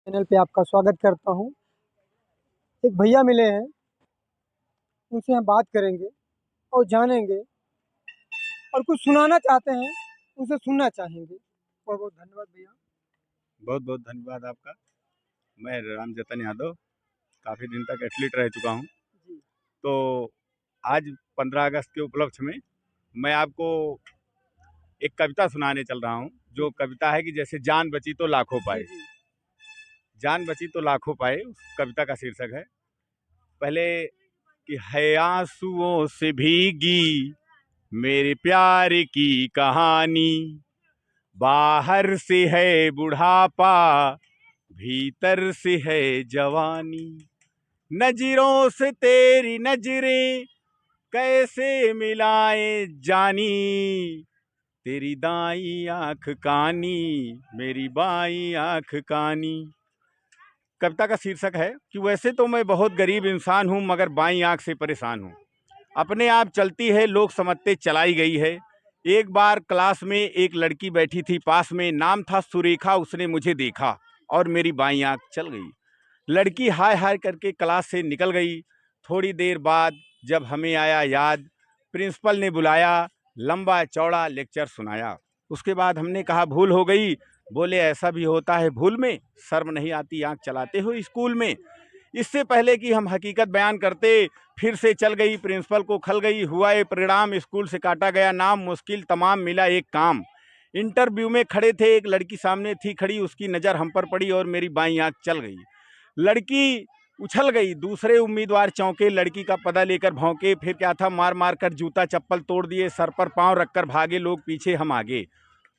Channel पे आपका स्वागत करता हूँ। एक भैया मिले हैं, उनसे हम बात करेंगे और जानेंगे और कुछ सुनाना चाहते हैं, उनसे सुनना चाहेंगे। बहुत बहुत धन्यवाद भैया। बहुत बहुत धन्यवाद आपका। मैं राम जतन यादव काफ़ी दिन तक एथलीट रह चुका हूँ। जी। तो आज 15 अगस्त के उपलक्ष्य में मैं आपको एक कविता सुनाने चल रहा हूँ, जो कविता है कि जैसे जान बची तो लाखों पाए। जी। जान बची तो लाखों पाए, उस कविता का शीर्षक है। पहले कि है आंसुओं से भीगी मेरे प्यार की कहानी, बाहर से है बुढ़ापा भीतर से है जवानी, नजरों से तेरी नजरें कैसे मिलाए जानी, तेरी दाई आंख कानी मेरी बाई आंख कानी। कविता का शीर्षक है कि वैसे तो मैं बहुत गरीब इंसान हूँ, मगर बाई आंख से परेशान हूँ। अपने आप चलती है, लोग समझते चलाई गई है। एक बार क्लास में एक लड़की बैठी थी पास में, नाम था सुरेखा। उसने मुझे देखा और मेरी बाई आंख चल गई। लड़की हाय हाय करके क्लास से निकल गई। थोड़ी देर बाद जब हमें आया याद, प्रिंसिपल ने बुलाया, लंबा चौड़ा लेक्चर सुनाया। उसके बाद हमने कहा भूल हो गई। बोले ऐसा भी होता है भूल में, शर्म नहीं आती आंख चलाते हो स्कूल में। इससे पहले कि हम हकीकत बयान करते, फिर से चल गई, प्रिंसिपल को खल गई। हुआ ये परिणाम, स्कूल से काटा गया नाम, मुश्किल तमाम मिला एक काम। इंटरव्यू में खड़े थे, एक लड़की सामने थी खड़ी, उसकी नज़र हम पर पड़ी और मेरी बाईं आंख चल गई। लड़की उछल गई, दूसरे उम्मीदवार चौंके, लड़की का पता लेकर भौंके। फिर क्या था, मार मार कर जूता चप्पल तोड़ दिए, सर पर पांव रखकर भागे, लोग पीछे हम आगे।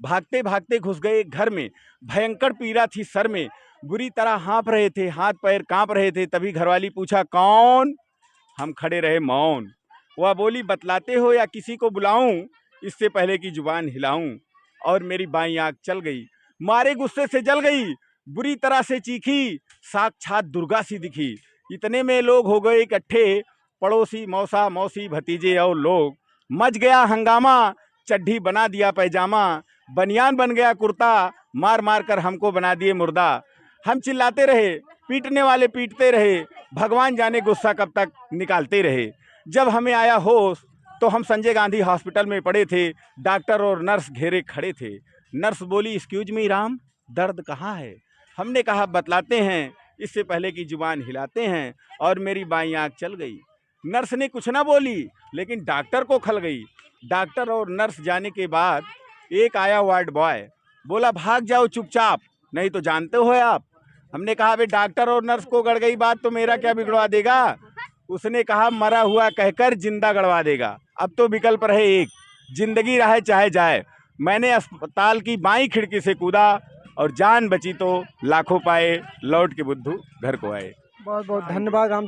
भागते भागते घुस गए घर में, भयंकर पीड़ा थी सर में, बुरी तरह हाँफ रहे थे, हाथ पैर कांप रहे थे। तभी घरवाली पूछा कौन, हम खड़े रहे मौन। वह बोली बतलाते हो या किसी को बुलाऊं, इससे पहले कि जुबान हिलाऊं, और मेरी बाईं आंख चल गई। मारे गुस्से से जल गई, बुरी तरह से चीखी, साक्षात दुर्गा सी दिखी। इतने में लोग हो गए इकट्ठे, पड़ोसी मौसा मौसी भतीजे और लोग। मच गया हंगामा, चड्ढी बना दिया पैजामा, बनियान बन गया कुर्ता, मार मार कर हमको बना दिए मुर्दा। हम चिल्लाते रहे, पीटने वाले पीटते रहे, भगवान जाने गुस्सा कब तक निकालते रहे। जब हमें आया होश तो हम संजय गांधी हॉस्पिटल में पड़े थे, डॉक्टर और नर्स घेरे खड़े थे। नर्स बोली एक्सक्यूज मी राम, दर्द कहाँ है। हमने कहा बतलाते हैं, इससे पहले कि जुबान हिलाते हैं, और मेरी बाईं आंख चल गई। नर्स ने कुछ ना बोली, लेकिन डॉक्टर को खल गई। डॉक्टर और नर्स जाने के बाद एक आया वार्ड बॉय, बोला भाग जाओ चुपचाप, नहीं तो जानते हो आप। हमने कहा भाई डॉक्टर और नर्स को गड़ गई बात तो मेरा क्या बिगड़वा देगा। उसने कहा मरा हुआ कहकर जिंदा गड़वा देगा। अब तो विकल्प रहे एक, जिंदगी रहे चाहे जाए। मैंने अस्पताल की बाईं खिड़की से कूदा और जान बची तो लाखों पाए, लौट के बुद्धू घर को आए। बहुत बहुत धन्यवाद राम।